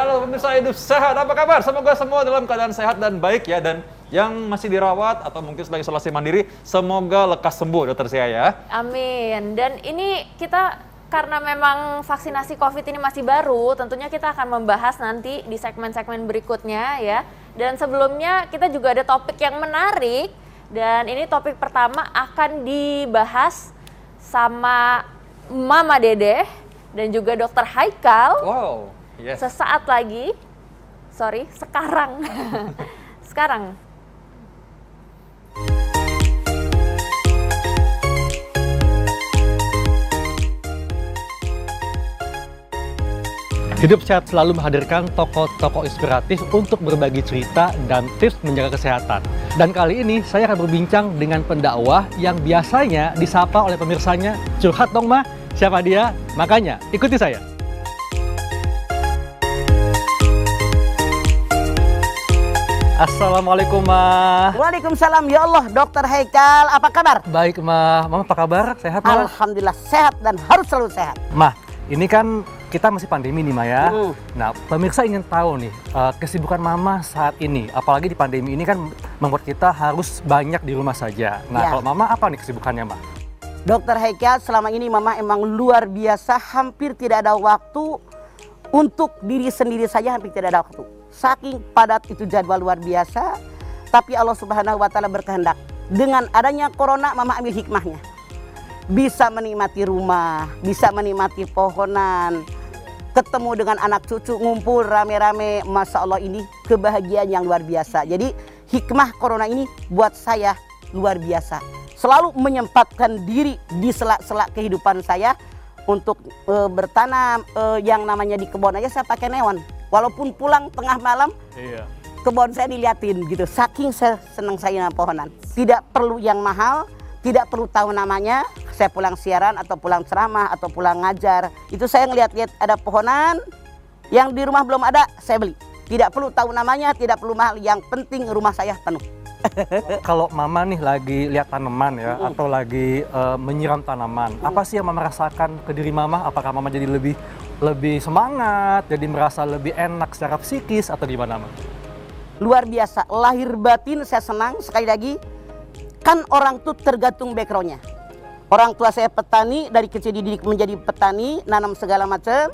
Halo pemirsa Hidup Sehat, apa kabar? Semoga semua dalam keadaan sehat dan baik ya. Dan yang masih dirawat atau mungkin sebagai isolasi mandiri, semoga lekas sembuh dokter Sia ya. Amin. Dan ini kita karena memang vaksinasi COVID ini masih baru, tentunya kita akan membahas nanti di segmen-segmen berikutnya ya. Dan sebelumnya kita juga ada topik yang menarik. Dan ini topik pertama akan dibahas sama Mama Dedeh dan juga Dokter Haikal. Wow, yes. Sesaat lagi, sekarang. Sekarang. Hidup Sehat selalu menghadirkan tokoh-tokoh inspiratif untuk berbagi cerita dan tips menjaga kesehatan. Dan kali ini saya akan berbincang dengan pendakwah yang biasanya disapa oleh pemirsanya, curhat dong Ma, siapa dia? Makanya ikuti saya. Assalamualaikum Ma. Waalaikumsalam ya Allah, Dokter Haikal, apa kabar? Baik Ma, Mama apa kabar? Sehat Ma? Alhamdulillah sehat dan harus selalu sehat. Ma, ini kan kita masih pandemi nih Ma ya. Nah, pemirsa ingin tahu nih kesibukan Mama saat ini. Apalagi di pandemi ini kan membuat kita harus banyak di rumah saja. Nah, kalau Mama apa nih kesibukannya Ma? Dokter Haikal, selama ini Mama emang luar biasa, hampir tidak ada waktu untuk diri sendiri saja, hampir tidak ada waktu. Saking padat itu jadwal luar biasa, tapi Allah Subhanahu wa Ta'ala berkehendak. Dengan adanya corona, Mama ambil hikmahnya. Bisa menikmati rumah, bisa menikmati pohonan, ketemu dengan anak cucu, ngumpul rame-rame. Masya Allah, ini kebahagiaan yang luar biasa. Jadi hikmah corona ini buat saya luar biasa. Selalu menyempatkan diri di sela-sela kehidupan saya untuk bertanam. Yang namanya di kebun aja saya pakai neon. Walaupun pulang tengah malam, kebun saya diliatin gitu. Saking senang saya dengan pohonan. Tidak perlu yang mahal, tidak perlu tahu namanya. Saya pulang siaran atau pulang ceramah atau pulang ngajar, itu saya ngeliat-liat ada pohonan yang di rumah belum ada, saya beli. Tidak perlu tahu namanya, tidak perlu mahal, yang penting rumah saya penuh. Kalau Mama nih lagi lihat tanaman ya, atau lagi menyiram tanaman, apa sih yang Mama rasakan ke diri Mama? Apakah Mama jadi lebih semangat, jadi merasa lebih enak secara psikis atau gimana Ma? Luar biasa, lahir batin saya senang. Sekali lagi, kan orang tuh tergantung backgroundnya. Orang tua saya petani, dari kecil dididik menjadi petani, nanam segala macam.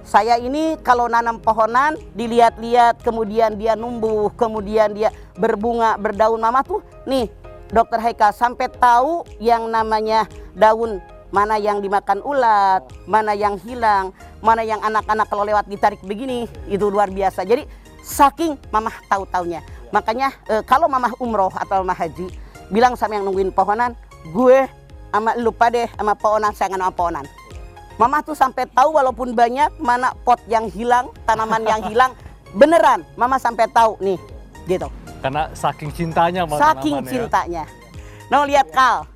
Saya ini kalau nanam pohonan, dilihat-lihat, kemudian dia numbuh, kemudian dia berbunga, berdaun. Mama tuh, nih Dokter Haikal, sampai tahu yang namanya daun, mana yang dimakan ulat, mana yang hilang, mana yang anak-anak kalau lewat ditarik begini, itu luar biasa. Jadi saking Mama tahu-taunya. Makanya kalau Mama umroh atau Mama haji, bilang sama yang nungguin pohonan, gue sama lupa deh sama pohonan, saya nggak nama pohonan. Mama tuh sampai tahu walaupun banyak mana pot yang hilang, tanaman yang hilang, beneran Mama sampai tahu nih gitu. Karena saking cintanya sama saking tanaman, cintanya. Nah, lihat Kal.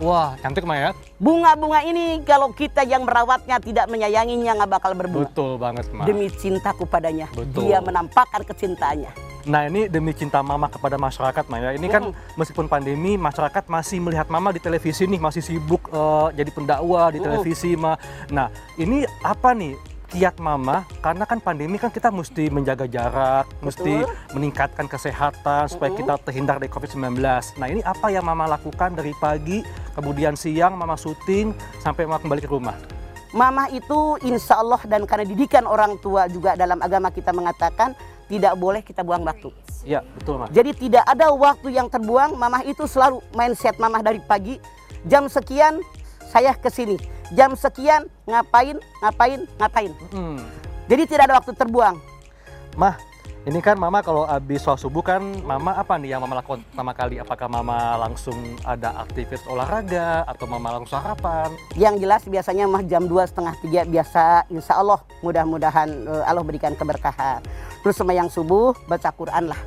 Wah, cantik Ma ya. Bunga-bunga ini kalau kita yang merawatnya tidak menyayanginya nggak bakal berbunga. Betul banget Ma. Demi cintaku padanya, Betul. dia menampakkan kecintaannya. Nah, ini demi cinta Mama kepada masyarakat Ma ya. Ini kan meskipun pandemi, masyarakat masih melihat Mama di televisi nih, masih sibuk jadi pendakwah di televisi Ma. Nah, ini apa nih kiat Mama? Karena kan pandemi kan kita mesti menjaga jarak, mesti meningkatkan kesehatan supaya kita terhindar dari COVID-19. Nah, ini apa yang Mama lakukan dari pagi, kemudian siang Mama syuting sampai Mama kembali ke rumah? Mama itu insya Allah, dan karena didikan orang tua juga dalam agama kita mengatakan tidak boleh kita buang waktu. Iya, betul Ma. Jadi tidak ada waktu yang terbuang. Mama itu selalu mindset Mama dari pagi, jam sekian saya kesini, jam sekian ngapain. Jadi tidak ada waktu terbuang. Ma, ini kan Mama kalau habis sholat subuh kan Mama apa nih yang Mama lakukan pertama kali? Apakah Mama langsung ada aktivitas olahraga atau Mama langsung sarapan? Yang jelas biasanya mah jam 2:30, 3 biasa, insya Allah mudah-mudahan Allah berikan keberkahan. Terus sama yang subuh baca Quran lah.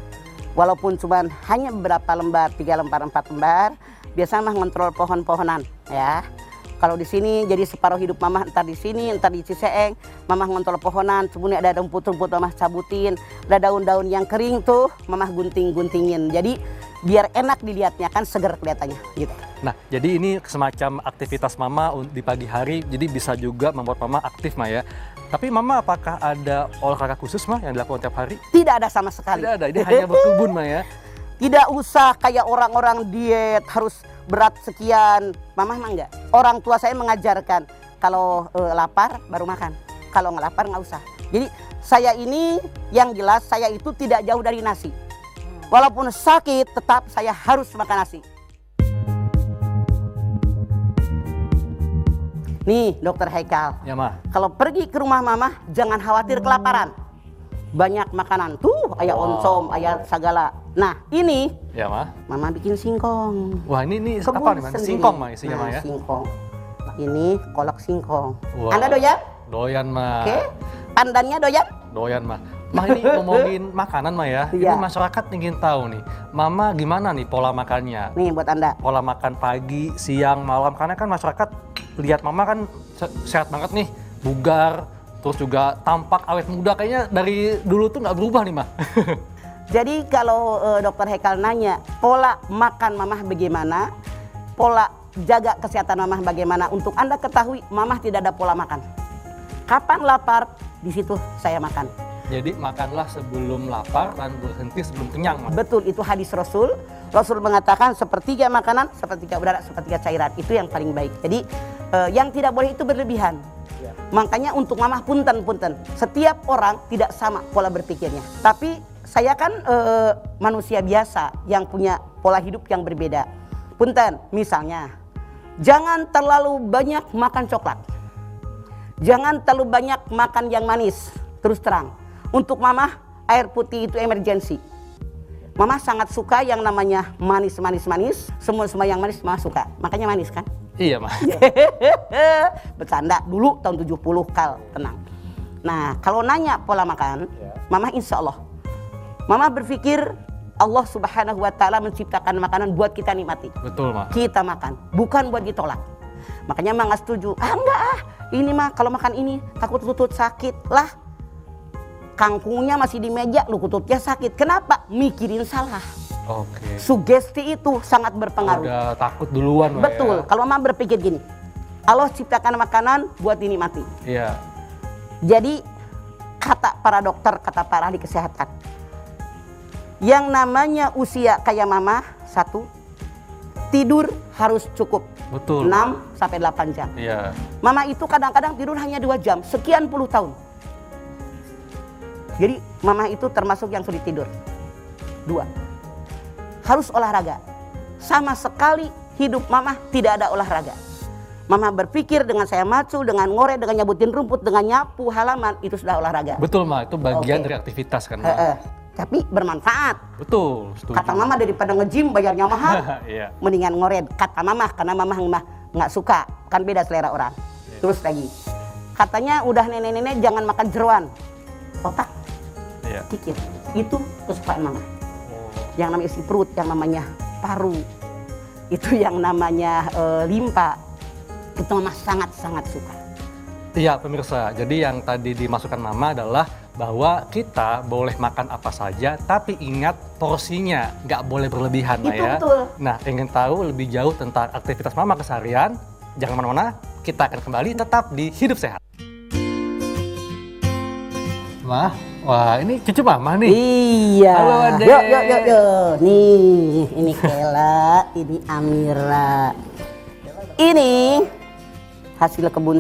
Walaupun cuma hanya beberapa lembar, 3 lembar, 4 lembar, biasanya mah ngontrol pohon-pohonan ya. Kalau di sini jadi separuh hidup Mama entar di sini, entar di Ciseeng, Mama ngontrol pohonan, kemudian ada rumput-rumput Mama cabutin, ada daun-daun yang kering tuh Mama gunting-guntingin. Jadi biar enak dilihatnya, kan seger kelihatannya gitu. Nah, jadi ini semacam aktivitas Mama di pagi hari, jadi bisa juga membuat Mama aktif Ma ya. Tapi Mama apakah ada olahraga khusus mah yang dilakukan tiap hari? Tidak ada sama sekali. Tidak ada, ini hanya berkebun mah ya. Tidak usah kayak orang-orang diet harus berat sekian. Mama mah enggak. Orang tua saya mengajarkan kalau lapar baru makan. Kalau nggak lapar nggak usah. Jadi saya ini yang jelas saya itu tidak jauh dari nasi. Walaupun sakit tetap saya harus makan nasi. Nih Dokter Haikal, Ya mah. kalau pergi ke rumah Mama jangan khawatir kelaparan. Banyak makanan tuh, ayah oncom, ayah segala. Nah ini Ya mah. Mama bikin singkong. Wah ini Kebun apa nih Mas? sendiri. Singkong mah isinya mah Nah, ya. Singkong. Ini kolak singkong. Wah. Anda doyan? Doyan mah. Oke. Pandannya doyan? Doyan mah. Mah ini ngomongin makanan mah ya. Iya. Ini masyarakat ingin tahu nih, Mama gimana nih pola makannya? Nih buat Anda. Pola makan pagi, siang, malam. Karena kan masyarakat lihat Mama kan sehat banget nih, bugar, terus juga tampak awet muda. Kayaknya dari dulu tuh nggak berubah nih Mah. Jadi kalau Dokter Haikal nanya pola makan Mamah bagaimana, pola jaga kesehatan Mamah bagaimana, untuk Anda ketahui Mamah tidak ada pola makan. Kapan lapar, di situ saya makan. Jadi makanlah sebelum lapar dan berhenti sebelum kenyang Mah. Betul, itu hadis Rasul. Rasul mengatakan sepertiga makanan, sepertiga udara, sepertiga cairan. Itu yang paling baik. Jadi yang tidak boleh itu berlebihan. Makanya untuk Mamah punten. Setiap orang tidak sama pola berpikirnya. Tapi saya kan manusia biasa yang punya pola hidup yang berbeda. Punten, misalnya jangan terlalu banyak makan coklat. Jangan terlalu banyak makan yang manis. Terus terang, untuk Mamah air putih itu emergensi. Mama sangat suka yang namanya manis. Semua yang manis Mama suka. Makanya manis kan? Iya Mah. Bercanda dulu tahun 70 Kal, tenang. Nah kalau nanya pola makan, Mama insya Allah. Mama berpikir Allah Subhanahu Wa Taala menciptakan makanan buat kita nikmati. Betul Mah. Kita makan, bukan buat ditolak. Makanya Mama nggak setuju. Enggak ini mah kalau makan ini takut lutut sakit lah. Kangkungnya masih di meja, lu lututnya sakit. Kenapa? Mikirin salah. Oke. Sugesti itu sangat berpengaruh. Udah takut duluan Mah. Betul. Kalau Mama berpikir gini, Allah ciptakan makanan buat dinikmati. Iya. Jadi kata para dokter, kata para ahli kesehatan, yang namanya usia kayak Mama, satu, tidur harus cukup. Betul. 6 sampai 8 jam. Iya. Mama itu kadang-kadang tidur hanya 2 jam, sekian puluh tahun. Jadi Mama itu termasuk yang sulit tidur. 2, harus olahraga. Sama sekali hidup Mama tidak ada olahraga. Mama berpikir dengan saya macu, dengan ngorek, dengan nyabutin rumput, dengan nyapu halaman, itu sudah olahraga. Betul Mah, itu bagian Oke. dari aktivitas kan Mah. Tapi bermanfaat. Betul, setuju. Kata Mama daripada nge-gym bayarnya mahal, Iya. mendingan ngorek. Kata Mama, karena Mama nggak suka, kan beda selera orang. Terus lagi, katanya udah nenek-nenek jangan makan jeroan, otak, Iya. kikir. Itu kesukaan Mama. Oh. Yang namanya isi perut, yang namanya paru, itu yang namanya limpa, itu Mama sangat-sangat suka. Iya pemirsa, jadi yang tadi dimasukkan Mama adalah bahwa kita boleh makan apa saja, tapi ingat porsinya, nggak boleh berlebihan lah Itu ya. betul. Nah, ingin tahu lebih jauh tentang aktivitas Mama keseharian, jangan kemana-mana, kita akan kembali tetap di Hidup Sehat. Mah, wah ini cucu Mama nih. Iya. Halo, Adek. Yuk. Nih, ini Kela, ini Amira. Ini hasil kebun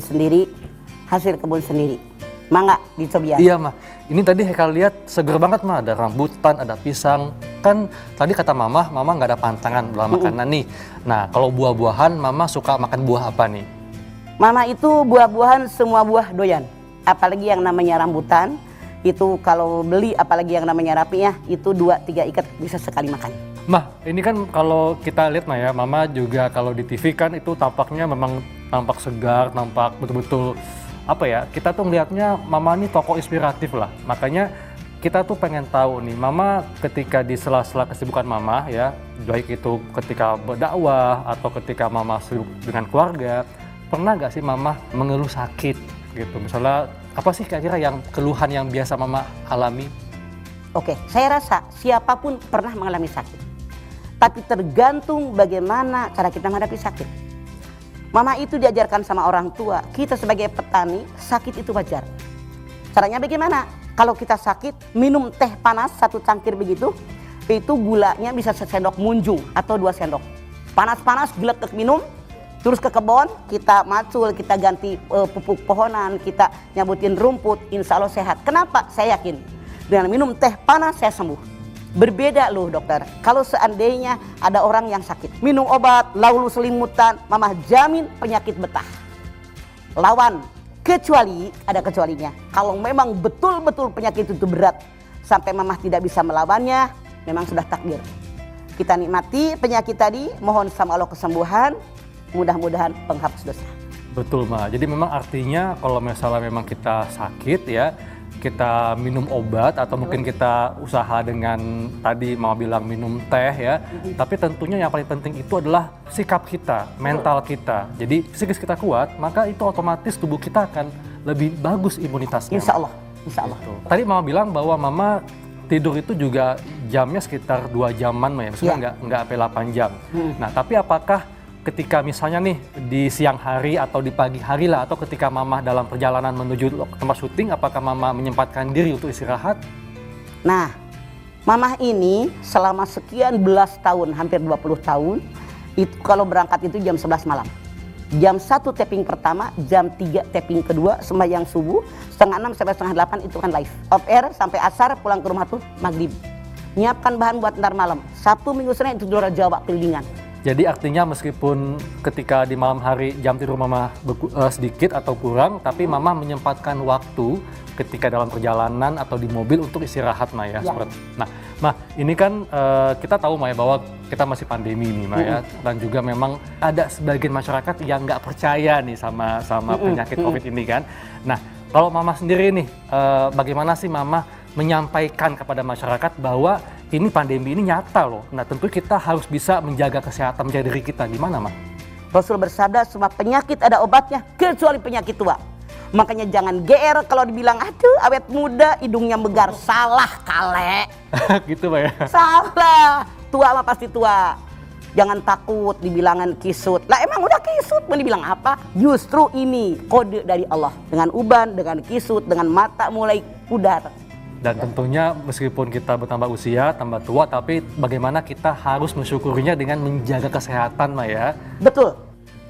sendiri, Mangga dicoba. Iya Mah, ini tadi Hekal lihat seger banget Mah, ada rambutan, ada pisang. Kan tadi kata Mama nggak ada pantangan dalam makanan nih. Nah, kalau buah-buahan Mama suka makan buah apa nih? Mama itu buah-buahan semua buah doyan. Apalagi yang namanya rambutan, itu kalau beli apalagi yang namanya rapi ya, itu 2-3 ikat bisa sekali makan. Mah, ini kan kalau kita lihat Mah ya, Mama juga kalau di TV kan itu tampaknya memang tampak segar, tampak betul-betul apa ya, kita tuh ngelihatnya Mama ini tokoh inspiratif lah. Makanya kita tuh pengen tahu nih, Mama ketika di sela-sela kesibukan Mama ya, baik itu ketika berdakwah atau ketika Mama sibuk dengan keluarga, pernah gak sih Mama mengeluh sakit gitu? Misalnya apa sih kira-kira yang keluhan yang biasa Mama alami? Oke, saya rasa siapapun pernah mengalami sakit. Tapi tergantung bagaimana cara kita menghadapi sakit. Mama itu diajarkan sama orang tua, kita sebagai petani sakit itu wajar. Caranya bagaimana? Kalau kita sakit, minum teh panas 1 cangkir begitu, itu gulanya bisa sesendok munjung atau 2 sendok. Panas-panas, geletek minum, terus ke kebun, kita macul, kita ganti pupuk pohonan, kita nyabutin rumput, insya Allah sehat. Kenapa? Saya yakin, dengan minum teh panas saya sembuh. Berbeda loh dokter, kalau seandainya ada orang yang sakit, minum obat, lalu selimutan, mamah jamin penyakit betah. Lawan. Kecuali, ada kecualinya, kalau memang betul-betul penyakit itu berat sampai mamah tidak bisa melawannya, memang sudah takdir. Kita nikmati penyakit tadi, mohon sama Allah kesembuhan, mudah-mudahan penghapus dosa. Betul, Ma. Jadi memang artinya kalau misalnya memang kita sakit ya, kita minum obat atau mungkin kita usaha dengan tadi Mama bilang minum teh ya. Tapi tentunya yang paling penting itu adalah sikap kita, mental kita. Jadi psikis kita kuat, maka itu otomatis tubuh kita akan lebih bagus imunitasnya. Insya Allah, insya Allah. Gitu. Tadi Mama bilang bahwa Mama tidur itu juga jamnya sekitar 2 jaman, Ma, ya. Maksudnya nggak sampai 8 jam. Nah, tapi apakah ketika misalnya nih di siang hari atau di pagi hari lah, atau ketika Mama dalam perjalanan menuju tempat syuting, apakah Mama menyempatkan diri untuk istirahat? Nah, Mamah ini selama sekian belas tahun, hampir 20 tahun, itu kalau berangkat itu jam 11 malam. Jam 1 tapping pertama, jam 3 tapping kedua, sembahyang subuh, 5:30 sampai 7:30 itu kan live. Off air sampai asar, pulang ke rumah tuh maghrib. Nyiapkan bahan buat ntar malam. Sabtu, Minggu, Senin itu juara Jawa kelilingan. Jadi artinya meskipun ketika di malam hari jam tidur Mama sedikit atau kurang, tapi Mama menyempatkan waktu ketika dalam perjalanan atau di mobil untuk istirahat, Ma, ya. Nah, Ma, ini kan kita tahu, Ma, ya, bahwa kita masih pandemi nih, Ma, ya. Dan juga memang ada sebagian masyarakat yang nggak percaya nih sama penyakit COVID ini kan. Nah, kalau Mama sendiri nih, bagaimana sih Mama menyampaikan kepada masyarakat bahwa ini pandemi ini nyata loh. Nah, tentu kita harus bisa menjaga kesehatan, menjaga diri kita. Gimana, Ma? Rasul bersabda, semua penyakit ada obatnya kecuali penyakit tua. Makanya jangan GR kalau dibilang, aduh awet muda, hidungnya megar. Salah, kale. Gitu, Ma, ya? Salah. Tua mah pasti tua. Jangan takut dibilangan kisut. Lah emang udah kisut, mau dibilang apa? Justru ini kode dari Allah. Dengan uban, dengan kisut, dengan mata mulai pudar. Dan tentunya meskipun kita bertambah usia, tambah tua, tapi bagaimana kita harus mensyukurinya dengan menjaga kesehatan, Ma, ya? Betul.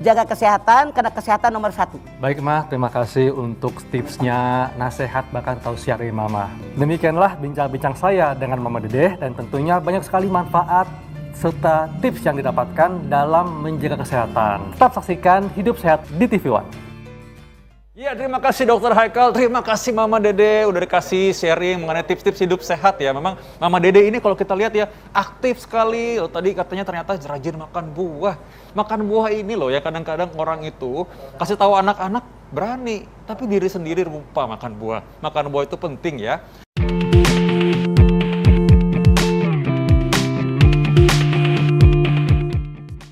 Jaga kesehatan, karena kesehatan nomor 1. Baik, Ma, terima kasih untuk tipsnya, nasihat, bahkan tausiah dari Mama. Demikianlah bincang-bincang saya dengan Mama Dedeh, dan tentunya banyak sekali manfaat serta tips yang didapatkan dalam menjaga kesehatan. Tetap saksikan Hidup Sehat di TV One. Iya, terima kasih Dokter Haikal, terima kasih Mama Dede udah dikasih sharing mengenai tips-tips hidup sehat ya. Memang Mama Dede ini kalau kita lihat ya aktif sekali. Loh, tadi katanya ternyata rajin makan buah. Makan buah ini loh ya kadang-kadang orang itu kasih tahu anak-anak berani, tapi diri sendiri lupa makan buah. Makan buah itu penting ya.